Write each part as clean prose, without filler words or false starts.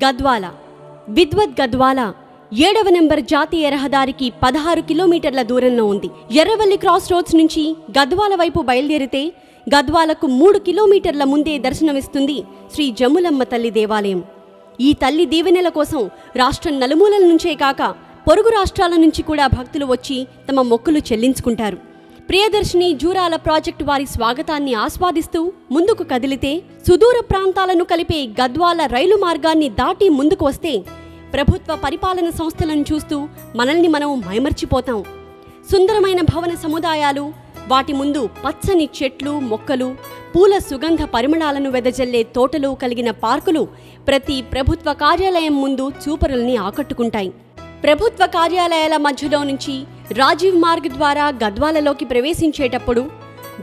గద్వాల విద్వత్ గద్వాల 7వ నెంబర్ జాతీయ రహదారికి 16 కిలోమీటర్ల దూరంలో ఉంది. ఎర్రవల్లి క్రాస్ రోడ్స్ నుంచి గద్వాల వైపు బయలుదేరితే గద్వాలకు 3 కిలోమీటర్ల ముందే దర్శనమిస్తుంది శ్రీ జమ్ములమ్మ తల్లి దేవాలయం. ఈ తల్లి దీవెనల కోసం రాష్ట్రం నలుమూలల నుంచే కాక పొరుగు రాష్ట్రాల నుంచి కూడా భక్తులు వచ్చి తమ మొక్కులు చెల్లించుకుంటారు. ప్రియదర్శిని జూరాల ప్రాజెక్టు వారి స్వాగతాన్ని ఆస్వాదిస్తూ ముందుకు కదిలితే సుదూర ప్రాంతాలను కలిపే గద్వాల రైలు మార్గాన్ని దాటి ముందుకు వస్తే ప్రభుత్వ పరిపాలన సంస్థలను చూస్తూ మనల్ని మనం మైమర్చిపోతాం. సుందరమైన భవన సముదాయాలు, వాటి ముందు పచ్చని చెట్లు, మొక్కలు, పూల సుగంధ పరిమళాలను వెదజల్లే తోటలు కలిగిన పార్కులు ప్రతి ప్రభుత్వ కార్యాలయం ముందు చూపరుల్ని ఆకట్టుకుంటాయి. ప్రభుత్వ కార్యాలయాల మధ్యలో నుంచి రాజీవ్ మార్గ్ ద్వారా గద్వాలలోకి ప్రవేశించేటప్పుడు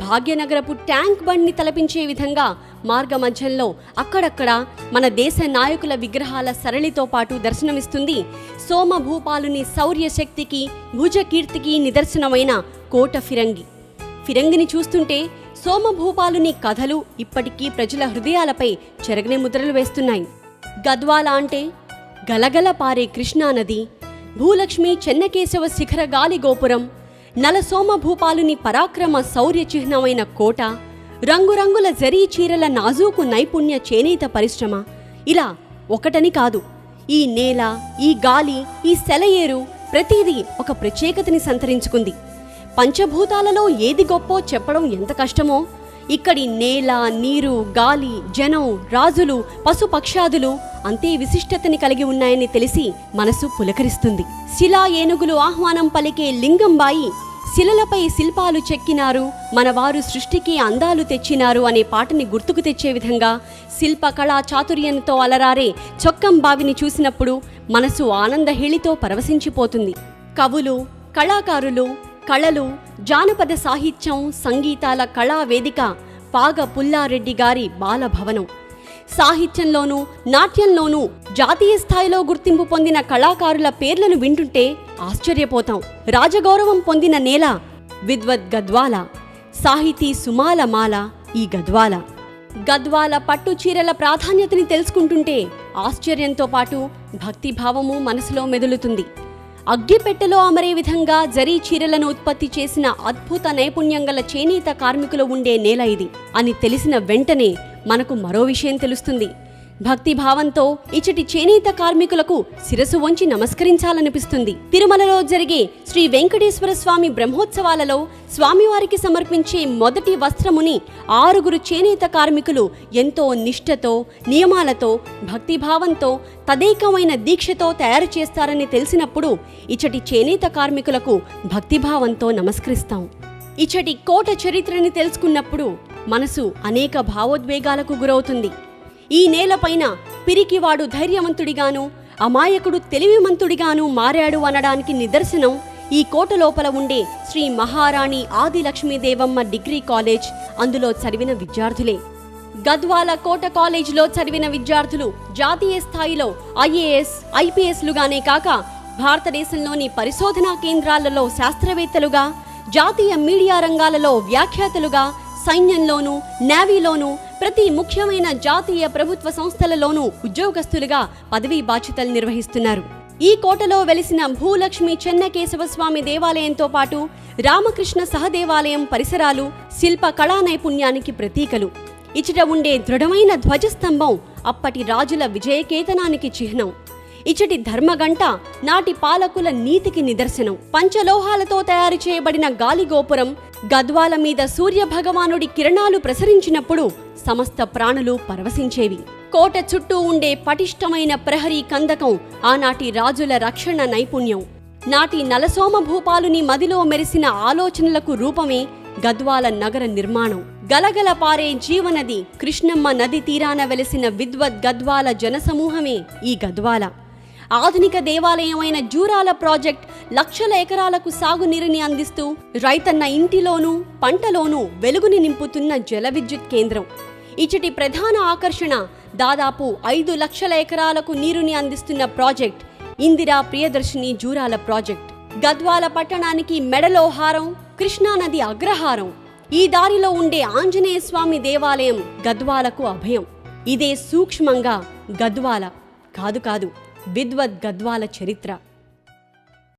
భాగ్యనగరపు ట్యాంక్ బండ్ని తలపించే విధంగా మార్గ మధ్యంలో అక్కడక్కడ మన దేశ నాయకుల విగ్రహాల సరళితో పాటు దర్శనమిస్తుంది సోమభూపాలుని శౌర్య శక్తికి, భుజకీర్తికి నిదర్శనమైన కోట ఫిరంగి. ఫిరంగిని చూస్తుంటే సోమభూపాలుని కథలు ఇప్పటికీ ప్రజల హృదయాలపై చెరగని ముద్రలు వేస్తున్నాయి. గద్వాల అంటే గలగల పారే కృష్ణానది, భూలక్ష్మి చెన్నకేశవ శిఖర గాలి గోపురం, నలసోమభూపాలుని పరాక్రమ శౌర్య చిహ్నమైన కోట, రంగురంగుల జరీ చీరల నాజూకు నైపుణ్య చేనేత పరిశ్రమ. ఇలా ఒకటని కాదు, ఈ నేల, ఈ గాలి, ఈ సెలయేరు ప్రతిదీ ఒక ప్రత్యేకతని సంతరించుకుంది. పంచభూతాలలో ఏది గొప్పో చెప్పడం ఎంత కష్టమో, ఇక్కడి నేల, నీరు, గాలి, జనం, రాజులు, పశుపక్షాదులు అంతే విశిష్టతని కలిగి ఉన్నాయని తెలిసి మనసు పులకరిస్తుంది. శిలా ఏనుగులు ఆహ్వానం పలికే లింగంబాయి శిలలపై శిల్పాలు చెక్కినారు, మనవారు సృష్టికి అందాలు తెచ్చినారు అనే పాటని గుర్తుకు తెచ్చే విధంగా శిల్ప కళా చాతుర్యంతో అలరారే చొక్కంబావిని చూసినప్పుడు మనసు ఆనందహేళితో పరవశించిపోతుంది. కవులు, కళాకారులు, కళలు, జానపద సాహిత్యం, సంగీతాల కళా వేదిక పాగ పుల్లారెడ్డి గారి బాలభవనం. సాహిత్యంలోనూ నాట్యంలోనూ జాతీయ స్థాయిలో గుర్తింపు పొందిన కళాకారుల పేర్లను వింటుంటే ఆశ్చర్యపోతాం. రాజగౌరవం పొందిన నేల విద్వత్ గద్వాల, సాహితీ సుమాల మాల ఈ గద్వాల. గద్వాల పట్టు చీరల ప్రాధాన్యతని తెలుసుకుంటుంటే ఆశ్చర్యంతో పాటు భక్తిభావము మనసులో మెదులుతుంది. అగ్గిపెట్టెలో అమరే విధంగా జరీ చీరలను ఉత్పత్తి చేసిన అద్భుత నైపుణ్యం గల చేనేత కార్మికులు ఉండే నేల ఇది అని తెలిసిన వెంటనే మనకు మరో విషయం తెలుస్తుంది. భక్తిభావంతో ఇచ్చటి చేనేత కార్మికులకు శిరసు వంచి నమస్కరించాలనిపిస్తుంది. తిరుమలలో జరిగే శ్రీ వెంకటేశ్వర స్వామి బ్రహ్మోత్సవాలలో స్వామివారికి సమర్పించే మొదటి వస్త్రముని 6 చేనేత కార్మికులు ఎంతో నిష్ఠతో, నియమాలతో, భక్తిభావంతో, తదేకమైన దీక్షతో తయారు చేస్తారని తెలిసినప్పుడు ఇచ్చటి చేనేత కార్మికులకు భక్తిభావంతో నమస్కరిస్తాం. ఇచ్చటి కోట చరిత్రని తెలుసుకున్నప్పుడు మనసు అనేక భావోద్వేగాలకు గురవుతుంది. ఈ నేలపైన పిరికివాడు ధైర్యవంతుడిగాను, అమాయకుడు తెలివిమంతుడిగాను మారాడు అనడానికి నిదర్శనం ఈ కోట లోపల ఉండే శ్రీ మహారాణి ఆదిలక్ష్మీదేవమ్మ డిగ్రీ కాలేజ్, అందులో చదివిన విద్యార్థులే. గద్వాల కోట కాలేజ్లో చదివిన విద్యార్థులు జాతీయ స్థాయిలో ఐఏఎస్, ఐపీఎస్లుగానే కాక భారతదేశంలోని పరిశోధనా కేంద్రాలలో శాస్త్రవేత్తలుగా, జాతీయ మీడియా రంగాలలో వ్యాఖ్యాతలుగా, సైన్యంలోనూ, నేవీలోనూ, ప్రతి ముఖ్యమైన జాతీయ ప్రభుత్వ సంస్థలలోనూ ఉద్యోగస్తులుగా పదవీ బాధ్యతలు నిర్వహిస్తున్నారు. ఈ కోటలో వెలిసిన భూలక్ష్మి చెన్నకేశవ స్వామి దేవాలయంతో పాటు రామకృష్ణ సహదేవాలయం పరిసరాలు శిల్ప కళా నైపుణ్యానికి ప్రతీకలు. ఇచ్చట ఉండే దృఢమైన ధ్వజస్తంభం అప్పటి రాజుల విజయకేతనానికి చిహ్నం. ఇచ్చటి ధర్మగంట నాటి పాలకుల నీతికి నిదర్శనం. పంచలోహాలతో తయారు చేయబడిన గాలిగోపురం గద్వాల మీద సూర్య భగవానుడి కిరణాలు ప్రసరించినప్పుడు సమస్త ప్రాణులు పరవశించేవి. కోట చుట్టూ ఉండే పటిష్టమైన ప్రహరీ కందకం ఆనాటి రాజుల రక్షణ నైపుణ్యం. నాటి నలసోమభూపాలుని మదిలో మెరిసిన ఆలోచనలకు రూపమే గద్వాల నగర నిర్మాణం. గలగల పారే జీవనది కృష్ణమ్మ నది తీరాన వెలిసిన విద్వత్ గద్వాల జనసమూహమే ఈ గద్వాల. ఆధునిక దేవాలయమైన జూరాల ప్రాజెక్ట్ లక్షల ఎకరాలకు సాగునీరుని అందిస్తూ రైతన్న ఇంటిలోనూ, పంటలోనూ వెలుగుని నింపుతున్న జల విద్యుత్ కేంద్రం. ఇచ్చటి ప్రధాన ఆకర్షణ దాదాపు 5 లక్షల ఎకరాలకు నీరుని అందిస్తున్న ప్రాజెక్ట్ ఇందిరా ప్రియదర్శిని జూరాల ప్రాజెక్ట్. గద్వాల పట్టణానికి మెడలో హారం, కృష్ణానది అగ్రహారం. ఈ దారిలో ఉండే ఆంజనేయ స్వామి దేవాలయం గద్వాలకు అభయం. ఇదే సూక్ష్మంగా గద్వాల కాదు కాదు, విద్వద్ గద్వాల చరిత్ర.